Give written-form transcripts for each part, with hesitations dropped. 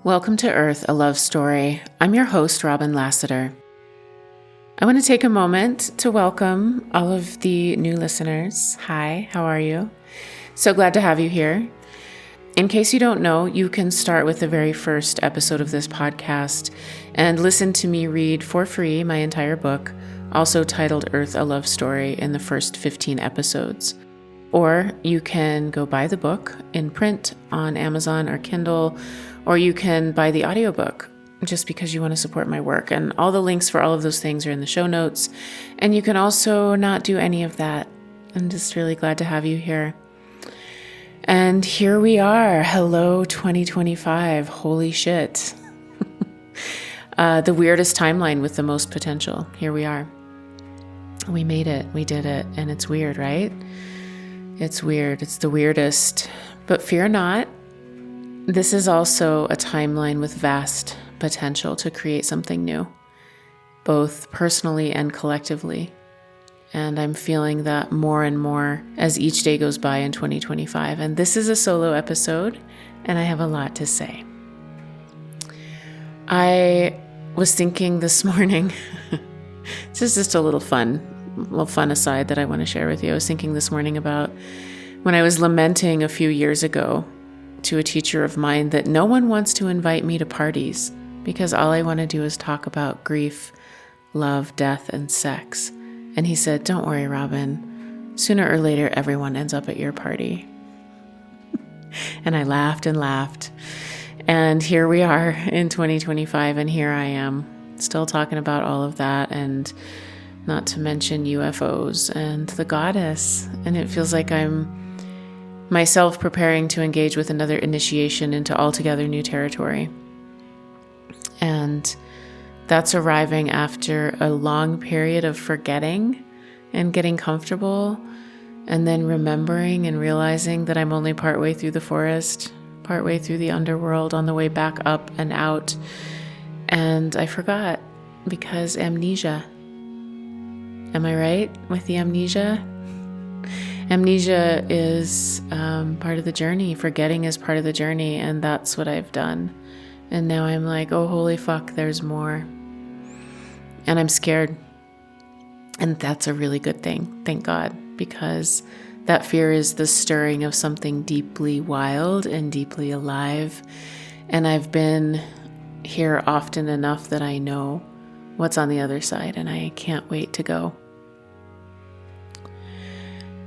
Welcome to Earth, a Love Story. I'm your host, Robin Lassiter. I want to take a moment to welcome all of the new listeners. Hi, how are you? So glad to have you here. In case you don't know, you can start with the very first episode of this podcast and listen to me read for free my entire book, also titled Earth, a Love Story, in the first 15 episodes. Or you can go buy the book in print on Amazon or Kindle, or you can buy the audiobook just because you want to support my work. And all the links for all of those things are in the show notes. And you can also not do any of that. I'm just really glad to have you here. And here we are. Hello, 2025. Holy shit. The weirdest timeline with the most potential. Here we are. We made it. We did it. And it's weird, right? It's weird. It's the weirdest. But fear not. This is also a timeline with vast potential to create something new, both personally and collectively. And I'm feeling that more and more as each day goes by in 2025. And this is a solo episode, and I have a lot to say. I was thinking this morning, this is just a little fun aside that I want to share with you. I was thinking this morning about when I was lamenting a few years ago to a teacher of mine that no one wants to invite me to parties because all I want to do is talk about grief, love, death, and sex. And he said, "Don't worry, Robin. Sooner or later, everyone ends up at your party." And I laughed and laughed. And here we are in 2025, and here I am still talking about all of that, and not to mention UFOs and the goddess. And it feels like I'm myself preparing to engage with another initiation into altogether new territory. And that's arriving after a long period of forgetting and getting comfortable, and then remembering and realizing that I'm only partway through the forest, partway through the underworld, on the way back up and out. And I forgot because amnesia. Am I right with the amnesia? Amnesia is part of the journey. Forgetting is part of the journey, and that's what I've done. And now I'm like, oh, holy fuck, there's more. And I'm scared. And that's a really good thing, thank God, because that fear is the stirring of something deeply wild and deeply alive. And I've been here often enough that I know what's on the other side, and I can't wait to go.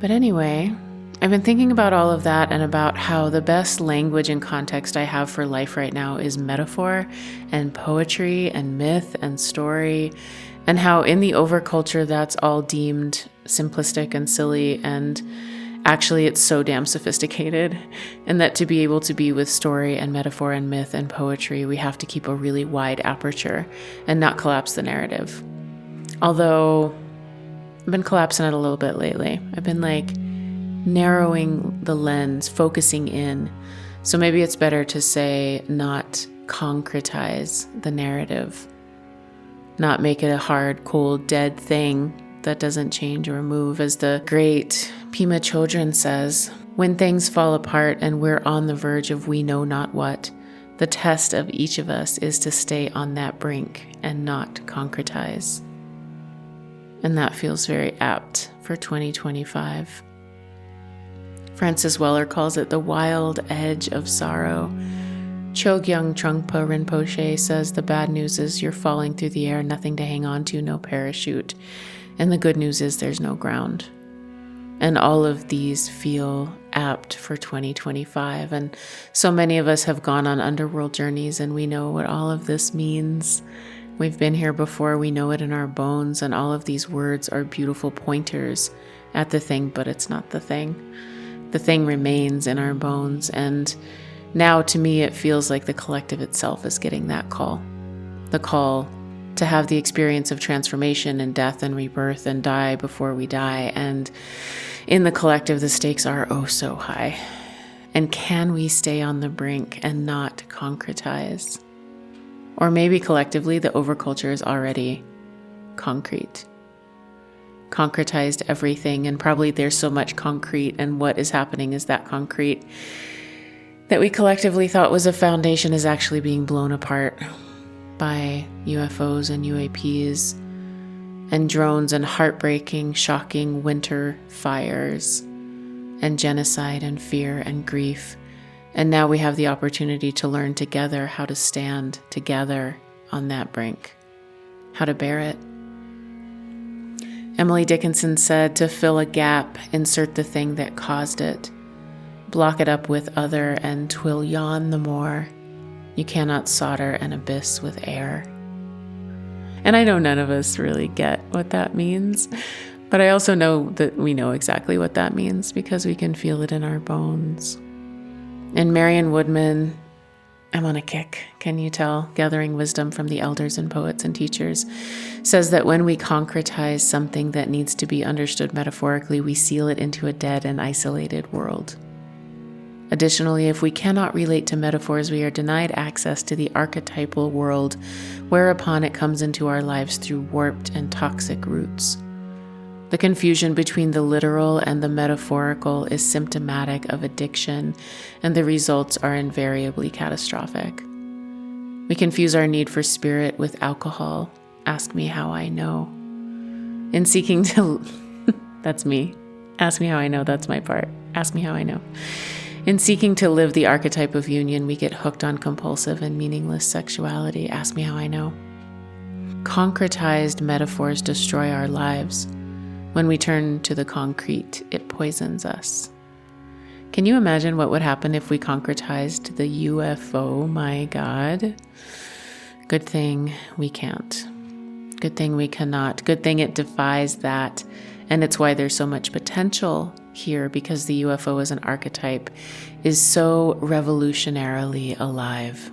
But anyway, I've been thinking about all of that and about how the best language and context I have for life right now is metaphor and poetry and myth and story, and how in the overculture that's all deemed simplistic and silly, and actually it's so damn sophisticated, and that to be able to be with story and metaphor and myth and poetry, we have to keep a really wide aperture and not collapse the narrative. Although I've been collapsing it a little bit lately. I've been narrowing the lens, focusing in. So maybe it's better to say not concretize the narrative, not make it a hard, cold, dead thing that doesn't change or move. As the great Pema Chodron says, when things fall apart and we're on the verge of we know not what, the test of each of us is to stay on that brink and not concretize. And that feels very apt for 2025. Francis Weller calls it the wild edge of sorrow. Chogyam Trungpa Rinpoche says the bad news is you're falling through the air, nothing to hang on to, no parachute. And the good news is there's no ground. And all of these feel apt for 2025. And so many of us have gone on underworld journeys, and we know what all of this means. We've been here before, we know it in our bones, and all of these words are beautiful pointers at the thing, but it's not the thing. The thing remains in our bones, and now to me it feels like the collective itself is getting that call. The call to have the experience of transformation and death and rebirth and die before we die. And in the collective, the stakes are oh so high. And can we stay on the brink and not concretize? Or maybe collectively, the overculture is already concretized everything, and probably there's so much concrete, and what is happening is that concrete that we collectively thought was a foundation is actually being blown apart by UFOs and UAPs and drones and heartbreaking, shocking winter fires and genocide and fear and grief. And now we have the opportunity to learn together how to stand together on that brink, how to bear it. Emily Dickinson said, to fill a gap, insert the thing that caused it. Block it up with other, and 'twill yawn the more. You cannot solder an abyss with air. And I know none of us really get what that means, but I also know that we know exactly what that means because we can feel it in our bones. And Marion Woodman, I'm on a kick, can you tell? Gathering wisdom from the elders and poets and teachers, says that when we concretize something that needs to be understood metaphorically, we seal it into a dead and isolated world. Additionally, if we cannot relate to metaphors, we are denied access to the archetypal world, whereupon it comes into our lives through warped and toxic roots. The confusion between the literal and the metaphorical is symptomatic of addiction, and the results are invariably catastrophic. We confuse our need for spirit with alcohol. Ask me how I know. In seeking to... That's me. Ask me how I know, that's my part. Ask me how I know. In seeking to live the archetype of union, we get hooked on compulsive and meaningless sexuality. Ask me how I know. Concretized metaphors destroy our lives. When we turn to the concrete, it poisons us. Can you imagine what would happen if we concretized the UFO? My God. Good thing we can't. Good thing we cannot. Good thing it defies that. And it's why there's so much potential here, because the UFO as an archetype is so revolutionarily alive.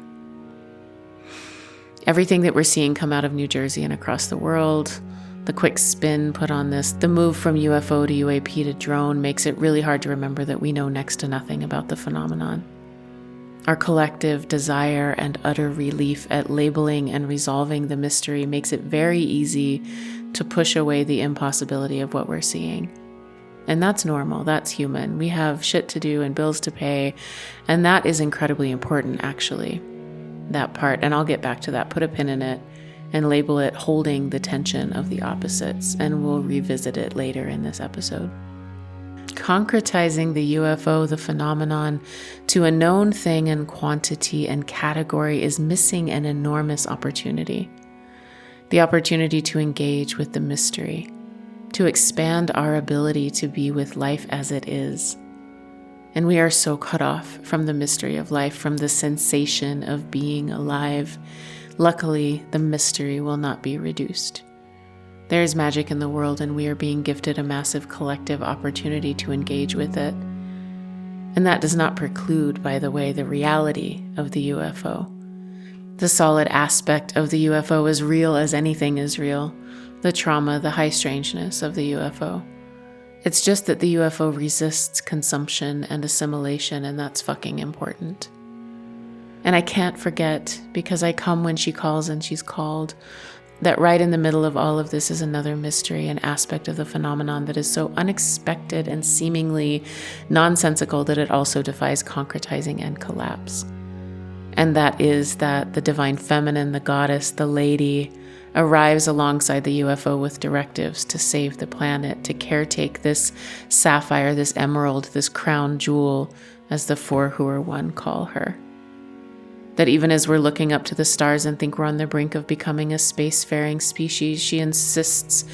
Everything that we're seeing come out of New Jersey and across the world, the quick spin put on this, the move from UFO to UAP to drone, makes it really hard to remember that we know next to nothing about the phenomenon. Our collective desire and utter relief at labeling and resolving the mystery makes it very easy to push away the impossibility of what we're seeing. And that's normal, that's human. We have shit to do and bills to pay, and that is incredibly important, actually, that part. And I'll get back to that, put a pin in it, and label it holding the tension of the opposites, and we'll revisit it later in this episode. Concretizing the UFO, the phenomenon, to a known thing and quantity and category is missing an enormous opportunity. The opportunity to engage with the mystery, to expand our ability to be with life as it is. And we are so cut off from the mystery of life, from the sensation of being alive. Luckily, the mystery will not be reduced. There is magic in the world, and we are being gifted a massive collective opportunity to engage with it. And that does not preclude, by the way, the reality of the UFO. The solid aspect of the UFO is real as anything is real. The trauma, the high strangeness of the UFO. It's just that the UFO resists consumption and assimilation, and that's fucking important. And I can't forget, because I come when she calls and she's called, that right in the middle of all of this is another mystery, an aspect of the phenomenon that is so unexpected and seemingly nonsensical that it also defies concretizing and collapse. And that is that the divine feminine, the goddess, the lady, arrives alongside the UFO with directives to save the planet, to caretake this sapphire, this emerald, this crown jewel, as the four who are one call her. That even as we're looking up to the stars and think we're on the brink of becoming a spacefaring species, she insists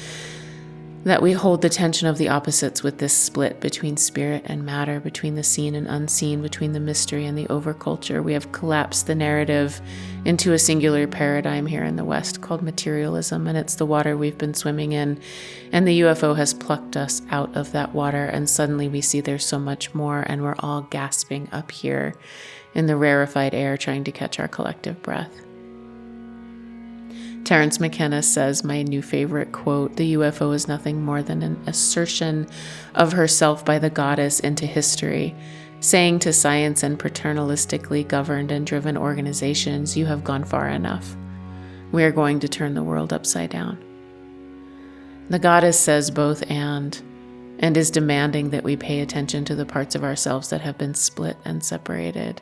that we hold the tension of the opposites with this split between spirit and matter, between the seen and unseen, between the mystery and the overculture. We have collapsed the narrative into a singular paradigm here in the West called materialism, and it's the water we've been swimming in. And the UFO has plucked us out of that water, and suddenly we see there's so much more, and we're all gasping up here in the rarefied air trying to catch our collective breath. Terence McKenna says, my new favorite quote, "The UFO is nothing more than an assertion of herself by the goddess into history, saying to science and paternalistically governed and driven organizations, you have gone far enough. We are going to turn the world upside down." The goddess says both and is demanding that we pay attention to the parts of ourselves that have been split and separated.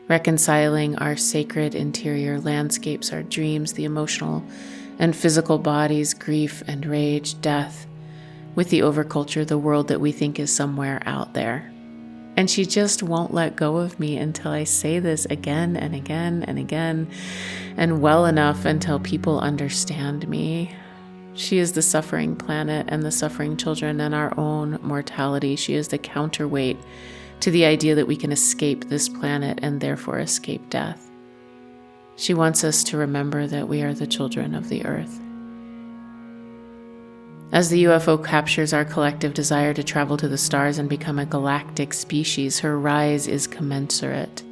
reconciling our sacred interior landscapes, our dreams, the emotional and physical bodies, grief and rage, death, with the overculture, the world that we think is somewhere out there. And she just won't let go of me until I say this again and again and again, and well enough until people understand me. She is the suffering planet and the suffering children and our own mortality. She is the counterweight to the idea that we can escape this planet and therefore escape death. She wants us to remember that we are the children of the earth. As the UFO captures our collective desire to travel to the stars and become a galactic species, her rise is commensurate,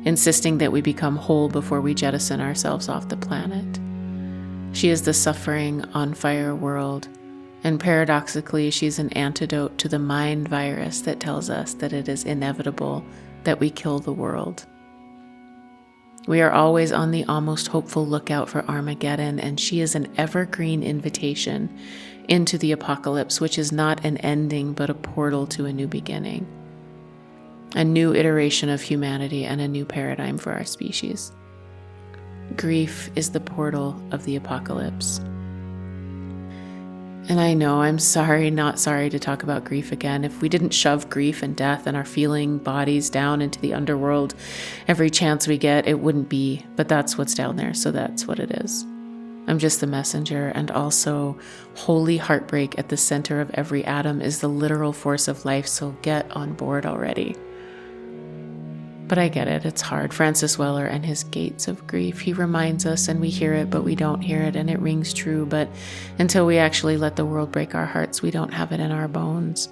insisting that we become whole before we jettison ourselves off the planet. She is the suffering, on-fire world, and paradoxically, she's an antidote to the mind virus that tells us that it is inevitable that we kill the world. We are always on the almost hopeful lookout for Armageddon, and she is an evergreen invitation into the apocalypse, which is not an ending but a portal to a new beginning, a new iteration of humanity and a new paradigm for our species. Grief is the portal of the apocalypse. And I know I'm not sorry to talk about grief again. If we didn't shove grief and death and our feeling bodies down into the underworld every chance we get, it wouldn't be, but that's what's down there, so that's what it is. I'm just the messenger, and also holy heartbreak at the center of every atom is the literal force of life, so get on board already. But I get it, it's hard. Francis Weller and his gates of grief. He reminds us and we hear it, but we don't hear it, and it rings true. But until we actually let the world break our hearts, we don't have it in our bones.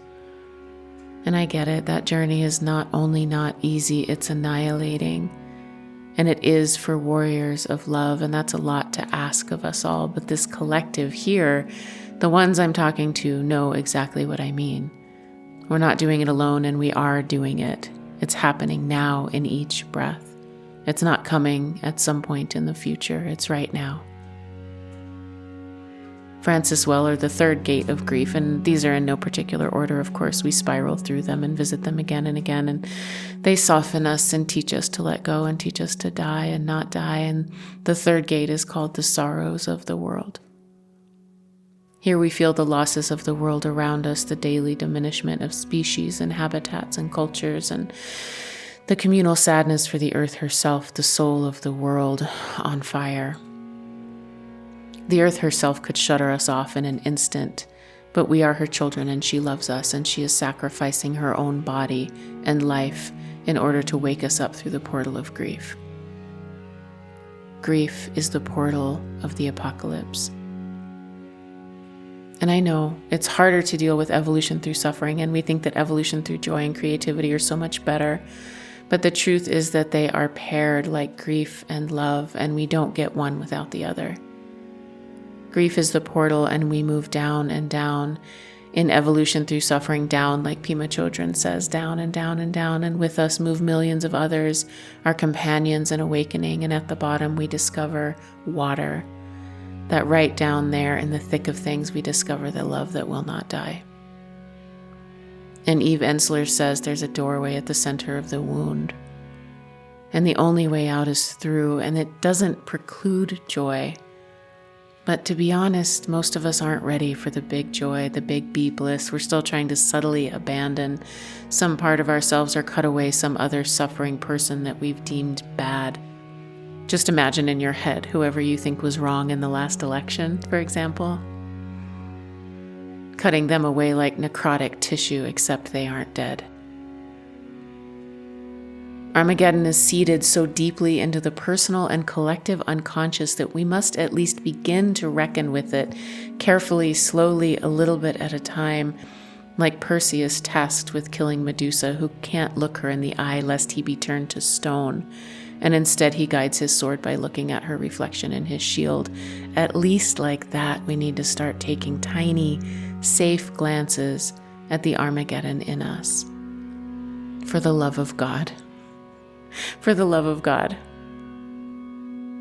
And I get it, that journey is not only not easy, it's annihilating. And it is for warriors of love, and that's a lot to ask of us all. But this collective here, the ones I'm talking to, know exactly what I mean. We're not doing it alone, and we are doing it. It's happening now in each breath. It's not coming at some point in the future. It's right now. Francis Weller, the third gate of grief, and these are in no particular order, of course. We spiral through them and visit them again and again, and they soften us and teach us to let go and teach us to die and not die. And the third gate is called the sorrows of the world. Here we feel the losses of the world around us, the daily diminishment of species and habitats and cultures, and the communal sadness for the earth herself, the soul of the world on fire. The earth herself could shutter us off in an instant, but we are her children and she loves us, and she is sacrificing her own body and life in order to wake us up through the portal of grief. Grief is the portal of the apocalypse. And I know it's harder to deal with evolution through suffering, and we think that evolution through joy and creativity are so much better. But the truth is that they are paired like grief and love, and we don't get one without the other. Grief is the portal, and we move down and down in evolution through suffering, down, like Pema Chodron says, down and down and down, and with us move millions of others, our companions in awakening, and at the bottom we discover water. That right down there in the thick of things, we discover the love that will not die. And Eve Ensler says there's a doorway at the center of the wound. And the only way out is through, and it doesn't preclude joy. But to be honest, most of us aren't ready for the big joy, the big bee bliss. We're still trying to subtly abandon some part of ourselves or cut away some other suffering person that we've deemed bad. Just imagine in your head whoever you think was wrong in the last election, for example. Cutting them away like necrotic tissue, except they aren't dead. Armageddon is seeded so deeply into the personal and collective unconscious that we must at least begin to reckon with it, carefully, slowly, a little bit at a time, like Perseus tasked with killing Medusa, who can't look her in the eye lest he be turned to stone, and instead he guides his sword by looking at her reflection in his shield. At least like that, we need to start taking tiny, safe glances at the Armageddon in us. For the love of God. For the love of God.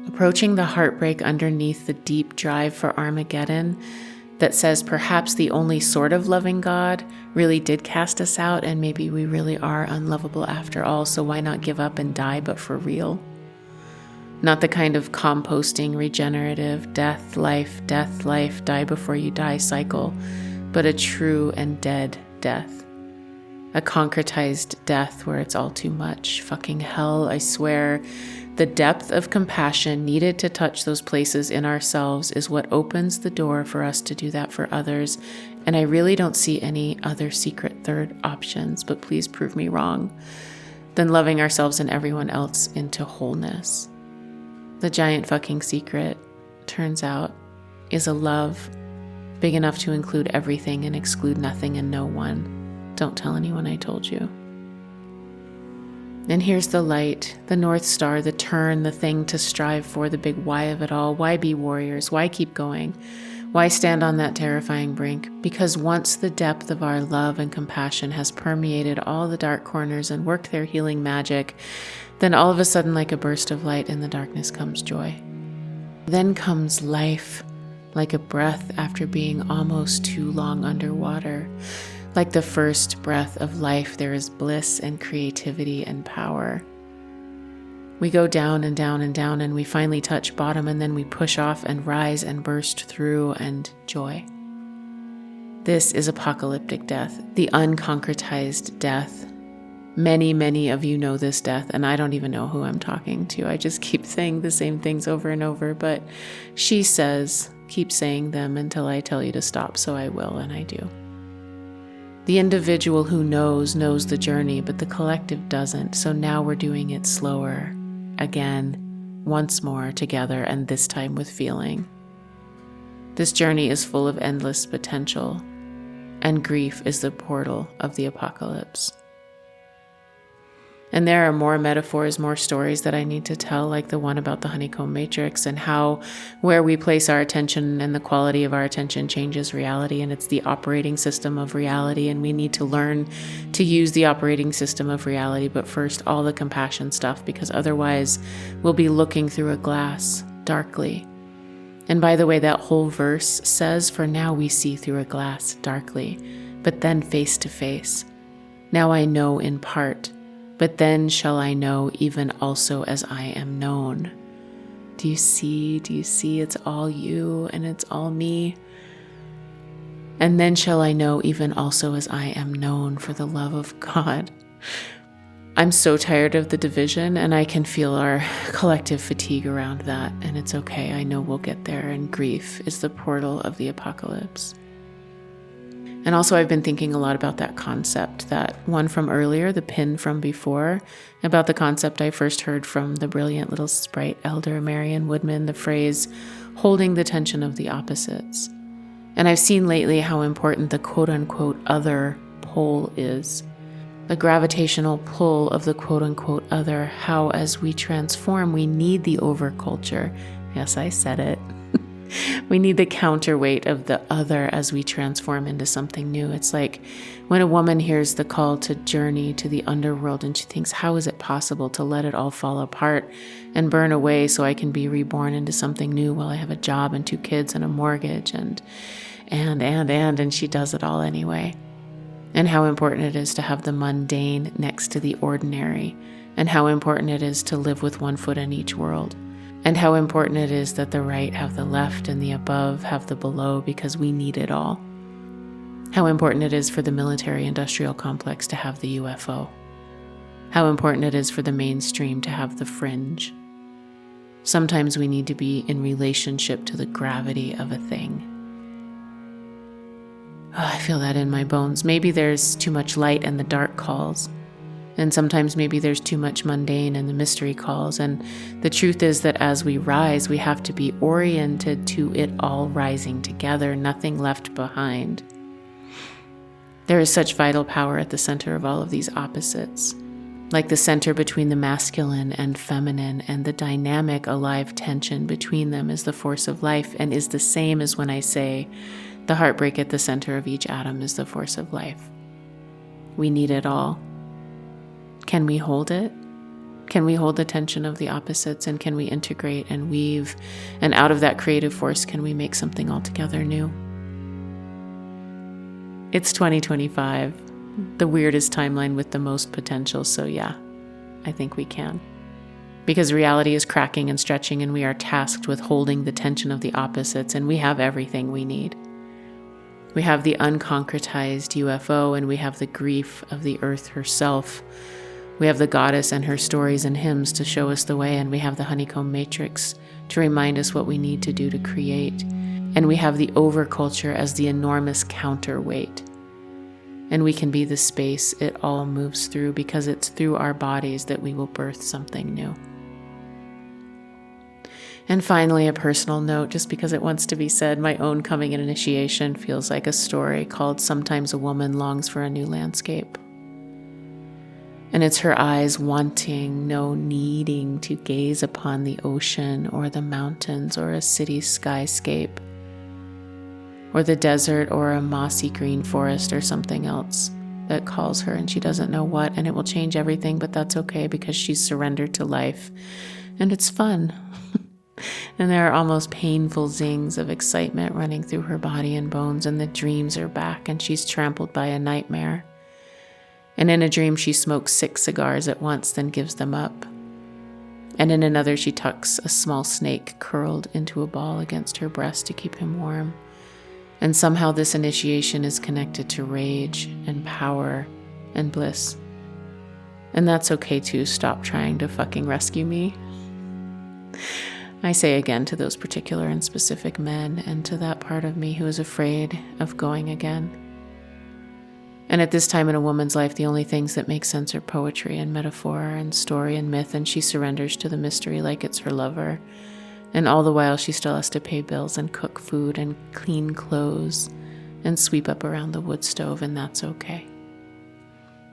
Approaching the heartbreak underneath the deep drive for Armageddon, that says perhaps the only sort of loving God really did cast us out, and maybe we really are unlovable after all, so why not give up and die, but for real? Not the kind of composting, regenerative, death, life, die before you die cycle, but a true and dead death. A concretized death where it's all too much. Fucking hell, I swear. The depth of compassion needed to touch those places in ourselves is what opens the door for us to do that for others. And I really don't see any other secret third options, but please prove me wrong, than loving ourselves and everyone else into wholeness. The giant fucking secret, turns out, is a love big enough to include everything and exclude nothing and no one. Don't tell anyone I told you. And here's the light, the North Star, the turn, the thing to strive for, the big why of it all. Why be warriors? Why keep going? Why stand on that terrifying brink? Because once the depth of our love and compassion has permeated all the dark corners and worked their healing magic, then all of a sudden, like a burst of light in the darkness, comes joy. Then comes life, like a breath after being almost too long underwater. Like the first breath of life, there is bliss and creativity and power. We go down and down and down, and we finally touch bottom, and then we push off and rise and burst through, and joy. This is apocalyptic death, the unconcretized death. Many, many of you know this death, and I don't even know who I'm talking to. I just keep saying the same things over and over, but she says, keep saying them until I tell you to stop, so I will, and I do. The individual who knows the journey, but the collective doesn't. So now we're doing it slower, again, once more together, and this time with feeling. This journey is full of endless potential, and grief is the portal of the apocalypse. And there are more metaphors, more stories that I need to tell, like the one about the honeycomb matrix and how where we place our attention and the quality of our attention changes reality, and it's the operating system of reality, and we need to learn to use the operating system of reality, but first all the compassion stuff, because otherwise we'll be looking through a glass darkly. And by the way, that whole verse says, for now we see through a glass darkly, but then face to face. Now I know in part, but then shall I know even also as I am known. Do you see? It's all you and it's all me. And then shall I know even also as I am known, for the love of God. I'm so tired of the division, and I can feel our collective fatigue around that, and it's okay. I know we'll get there, and grief is the portal of the apocalypse. And also I've been thinking a lot about that concept, that one from earlier, the pin from before, about the concept I first heard from the brilliant little sprite elder Marion Woodman, the phrase, holding the tension of the opposites. And I've seen lately how important the quote-unquote other pole is. The gravitational pull of the quote-unquote other, how as we transform, we need the overculture. Yes, I said it. We need the counterweight of the other as we transform into something new. It's like when a woman hears the call to journey to the underworld and she thinks, how is it possible to let it all fall apart and burn away so I can be reborn into something new while I have a job and 2 kids and a mortgage and she does it all anyway. And how important it is to have the mundane next to the ordinary, and how important it is to live with one foot in each world. And how important it is that the right have the left and the above have the below, because we need it all. How important it is for the military-industrial complex to have the UFO. How important it is for the mainstream to have the fringe. Sometimes we need to be in relationship to the gravity of a thing. Oh, I feel that in my bones. Maybe there's too much light and the dark calls. And sometimes maybe there's too much mundane and the mystery calls. And the truth is that as we rise, we have to be oriented to it all rising together, nothing left behind. There is such vital power at the center of all of these opposites, like the center between the masculine and feminine, and the dynamic, alive tension between them is the force of life, and is the same as when I say the heartbreak at the center of each atom is the force of life. We need it all. Can we hold it? Can we hold the tension of the opposites, and can we integrate and weave? And out of that creative force, can we make something altogether new? It's 2025, the weirdest timeline with the most potential. So yeah, I think we can. Because reality is cracking and stretching, and we are tasked with holding the tension of the opposites, and we have everything we need. We have the unconcretized UFO, and we have the grief of the earth herself. We have the goddess and her stories and hymns to show us the way, and we have the honeycomb matrix to remind us what we need to do to create. And we have the overculture as the enormous counterweight. And we can be the space it all moves through, because it's through our bodies that we will birth something new. And finally, a personal note, just because it wants to be said, my own coming in initiation feels like a story called Sometimes a Woman Longs for a New Landscape. And it's her eyes wanting, no needing to gaze upon the ocean or the mountains or a city skyscape or the desert or a mossy green forest or something else that calls her, and she doesn't know what, and it will change everything, but that's okay because she's surrendered to life and it's fun. And there are almost painful zings of excitement running through her body and bones, and the dreams are back, and she's trampled by a nightmare. And in a dream, she smokes 6 cigars at once, then gives them up. And in another, she tucks a small snake curled into a ball against her breast to keep him warm. And somehow this initiation is connected to rage and power and bliss. And that's okay too. Stop trying to fucking rescue me. I say again to those particular and specific men, and to that part of me who is afraid of going again. And at this time in a woman's life, the only things that make sense are poetry and metaphor and story and myth, and she surrenders to the mystery like it's her lover. And all the while, she still has to pay bills and cook food and clean clothes and sweep up around the wood stove, and that's okay.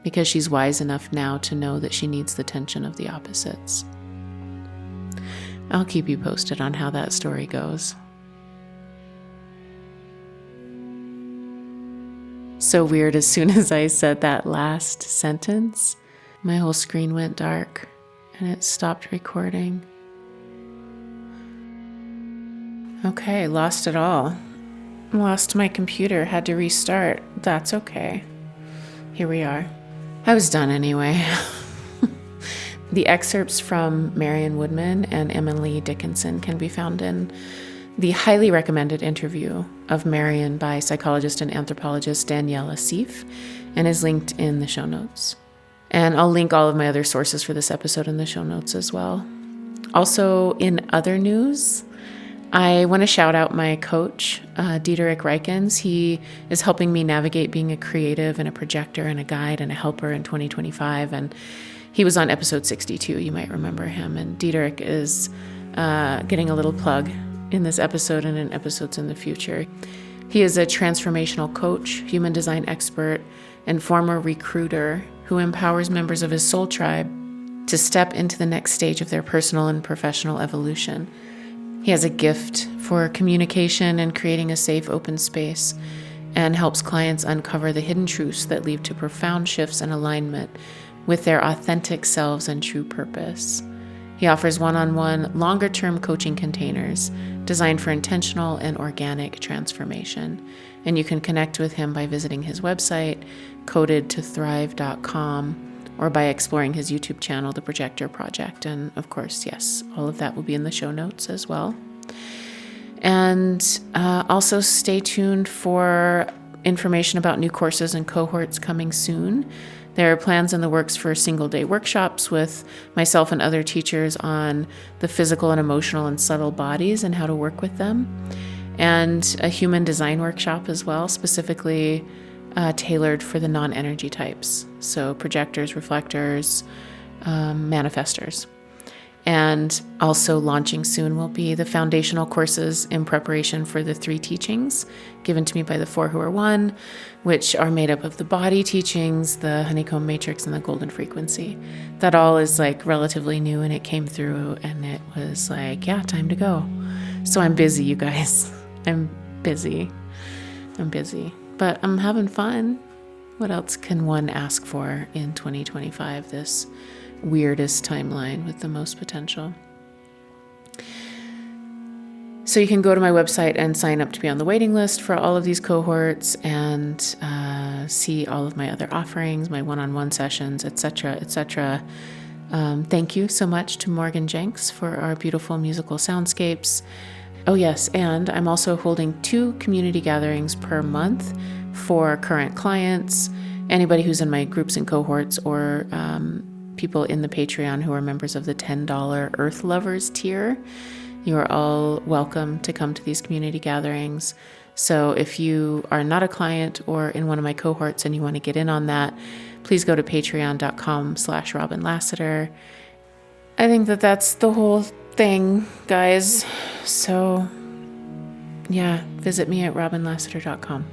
Because she's wise enough now to know that she needs the tension of the opposites. I'll keep you posted on how that story goes. So weird, as soon as I said that last sentence, my whole screen went dark and it stopped recording. Okay, lost it all. Lost my computer, had to restart. That's okay. Here we are. I was done anyway. The excerpts from Marion Woodman and Emily Dickinson can be found in the highly recommended interview of Marion by psychologist and anthropologist Danielle Asif, and is linked in the show notes. And I'll link all of my other sources for this episode in the show notes as well. Also, in other news, I want to shout out my coach, Diederik Reikens. He is helping me navigate being a creative and a projector and a guide and a helper in 2025. And he was on episode 62, you might remember him. And Diederik is getting a little plug in this episode and in episodes in the future. He is a transformational coach, human design expert, and former recruiter who empowers members of his soul tribe to step into the next stage of their personal and professional evolution. He has a gift for communication and creating a safe, open space, and helps clients uncover the hidden truths that lead to profound shifts and alignment with their authentic selves and true purpose. He offers one-on-one, longer-term coaching containers designed for intentional and organic transformation. And you can connect with him by visiting his website, codedtothrive.com, or by exploring his YouTube channel, The Projector Project. And of course, yes, all of that will be in the show notes as well. And also stay tuned for information about new courses and cohorts coming soon. There are plans in the works for single-day workshops with myself and other teachers on the physical and emotional and subtle bodies and how to work with them, and a human design workshop as well, specifically tailored for the non-energy types, so projectors, reflectors, manifestors. And also launching soon will be the foundational courses in preparation for the 3 teachings given to me by the 4 who are one, which are made up of the body teachings, the honeycomb matrix, and the golden frequency. That all is like relatively new, and it came through and it was like, yeah, time to go. So I'm busy, you guys. I'm busy, but I'm having fun. What else can one ask for in 2025, this weirdest timeline with the most potential? So you can go to my website and sign up to be on the waiting list for all of these cohorts and see all of my other offerings, my one-on-one sessions, etc., etc. Thank you so much to Morgan Jenks for our beautiful musical soundscapes. Oh yes, and I'm also holding 2 community gatherings per month for current clients, anybody who's in my groups and cohorts, or people in the Patreon who are members of the $10 Earth Lovers tier. You are all welcome to come to these community gatherings. So if you are not a client or in one of my cohorts and you want to get in on that, please go to patreon.com/Robin Lassiter. I think that's the whole thing, guys. So yeah, visit me at robinlassiter.com.